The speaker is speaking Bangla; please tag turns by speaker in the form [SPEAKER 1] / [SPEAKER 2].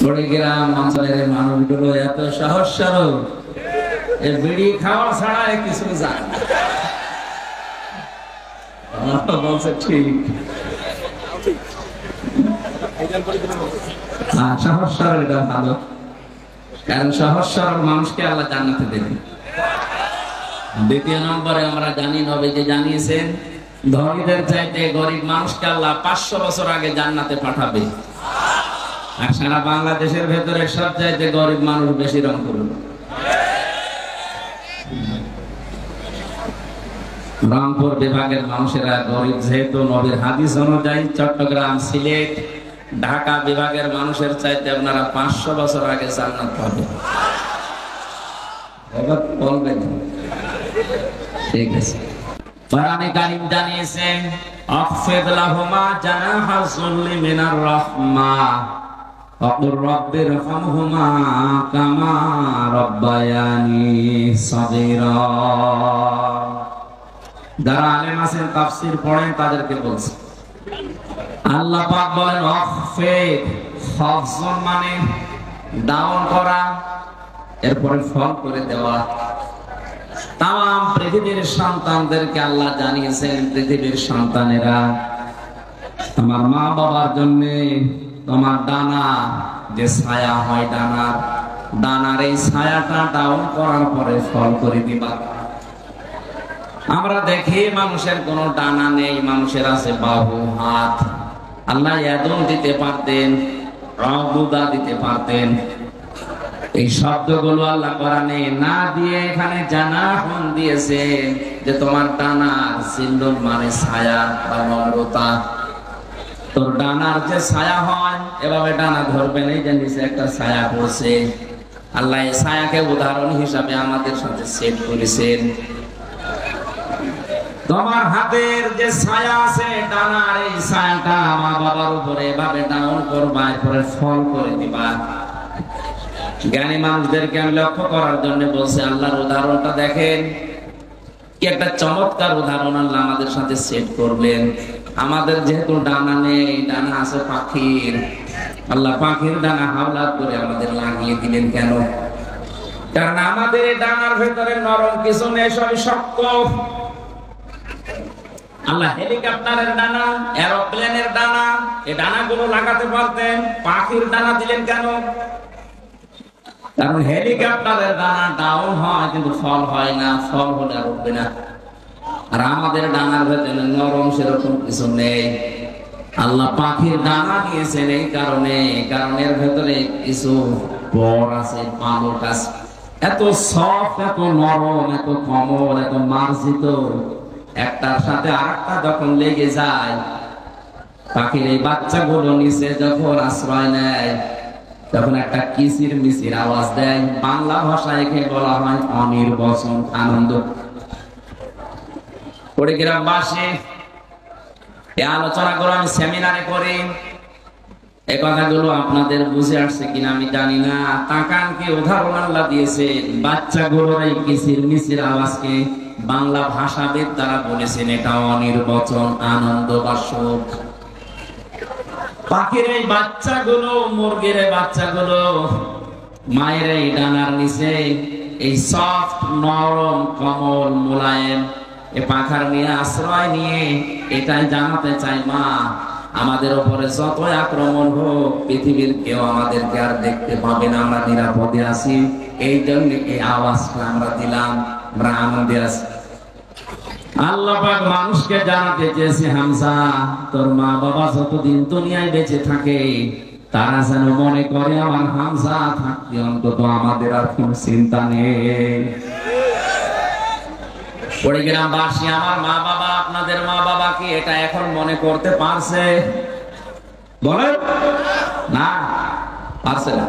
[SPEAKER 1] কুড়িগ্রাম অঞ্চলের মানুষগুলো এত সহজ সরল, বিড়ি খাওয়া ছাড়া কিছু জানে না। বলছে ঠিক, সহজ সরল এটা ভালো, কারণ সহজ সরল মানুষকে আল্লাহ জান্নাতে দেবেন। দ্বিতীয় নম্বরে আমরা জানি নবীজি জানিয়েছেন ধনীদের চাইতে গরিব মানুষকে আল্লাহ 500 বছর আগে জান্নাতে পাঠাবে। আর সারা বাংলাদেশের ভেতরে সব চাইতে গরিব মানুষ বেশি রংপুর। রংপুর বিভাগের মানুষেরা গরিব, যেহেতু নবীর হাদিস অনুযায়ী চট্টগ্রাম, সিলেট, ঢাকা বিভাগের মানুষের চাইতে আপনারা 500 বছর আগে জান্নাত পাবেন। এবার বলবেন ঠিক আছে। কোরআনে কারীম জানিয়েছেন আখফিদ লাহুমা জানাহা যুল্লি মিনার রাহমাহ ওয়া কুর রাব্বিরহামহুমা কামা রাব্বায়ানি সাগীরা। যারা আলেম আছেন তাফসীর পড়েন তাদেরকে বলছি, আল্লাহ পাক বলেন আখফিদ, খাফজন মানে ডাউন করা, এরপরে ফল করে দেওয়া। তাম পৃথিবীর সন্তানদেরকে আল্লাহ জানিয়েছেন, পৃথিবীর সন্তানেরা তোমার মা বাবার জন্য তোমার ডানা যে ছায়া হয়, ডানার এই ছায়াটা ডাউন করার পরে ফল করে দিবা। আমরা দেখি মানুষের কোনো ডানা নেই, মানুষের আছে বাহু, হাত। আল্লাহ ইয়াদুন দিতে পারতেন, রবুদা দিতে পারতেন। এই শব্দগুলো আল্লাহ কোরআনে না দিয়ে এখানে জানাহুন দিয়েছে যে তোমার ডানার সিন্দুর মানে ছায়া বা নম্রতা। তোর ডানার যে ছায়া হয়, এভাবে ডানা ধরবেন, এই যে নিচে একটা ছায়া পড়ছে, আল্লাহ এই ছায়াকে উদাহরণ হিসাবে আমাদের সাথে সেট করেছেন। তোমার হাতের যে ছায়া আছে, ডানার এই ছায়াটা মা বাবার উপরে এভাবে ডাউন করবা, এরপরে ফল করে দিবা। জ্ঞানী মানুষদেরকে আমি লক্ষ্য করার জন্য বলছি, আল্লাহর উদাহরণটা দেখেন, কি একটা চমৎকার উদাহরণ আল্লাহ আমাদের সাথে সেট করলেন। আমাদের যেহেতু ডানা নেই, ডানা আছে পাখির, আল্লাহ পাখির ডানা হাওলাত করে আমাদের লাগিয়ে দিলেন কেন? কারণ আমাদের এই ডানার ভেতরে নরম কিছু নেই, সবই শক্ত। আল্লাহ হেলিকপ্টারের ডানা, এরোপ্লেনের ডানা, এই ডানাগুলো লাগাতে পারতেন, পাখির ডানা দিলেন কেন? কারণ হেলিকপ্টারের ডানা ডাউন হয় কিন্তু ফল হয় না, ফল হলে আর উঠবে না। আর আমাদের ডানার ভেতরে নরম সেরকম কিছু নেই। আল্লাহ পাখির ডানা দিয়েছেন এই কারণে, কারণের ভেতরে কিছু বর আছে, পালক আছে, এত সফট, এত নরম, এত কোমল, এত মার্জিত, একটার সাথে আরেকটা যখন লেগে যায়, পাখির এই বাচ্চাগুলো নিচে যখন আশ্রয় নেয়, তখন একটা কিচির মিচির আওয়াজ দেয়। বাংলা ভাষায় একে বলা হয় অনির্বচন আনন্দ। কুড়িগ্রামবাসী এই আলোচনাগুলো আমি সেমিনারে করি, এই কথাগুলো আপনাদের বুঝে আসছে কিনা আমি জানি না। তাকান কি উদাহরণ আল্লাহ দিয়েছে, বাচ্চাগুলোর এই কিচির মিচির আওয়াজকে বাংলা ভাষাবিদ দ্বারা বলেছেন এটা অনির্বচন আনন্দ বা সুখ। পাখির এই বাচ্চাগুলো, মুরগির এই বাচ্চাগুলো মায়ের এই ডানার নিচে এই সফট, নরম, কোমল, মোলায়েম এই পাখার নিয়ে আশ্রয় নিয়ে এটাই জানাতে চাই, মা আমাদের উপরে যতই আক্রমণ হোক, পৃথিবীর কেউ আমাদেরকে আর দেখতে পাবে না, আমরা নিরাপদে আছি। এই জন্য এই আওয়াজটা আমরা দিলাম, আমরা আনন্দে আছি। আল্লাহ পাক মানুষকে জানাতে চেয়েছে, হামজা তোর মা বাবা যতদিন দুনিয়ায় বেঁচে থাকে, তারা যেন মনে করে আমার হামজা থাকতে অন্তত আমাদের আর কোনো চিন্তা নেই। কুড়িগ্রামবাসী, আমার মা বাবা, আপনাদের মা বাবা কি এটা এখন মনে করতে পারছে? বলেন না, পারছে না।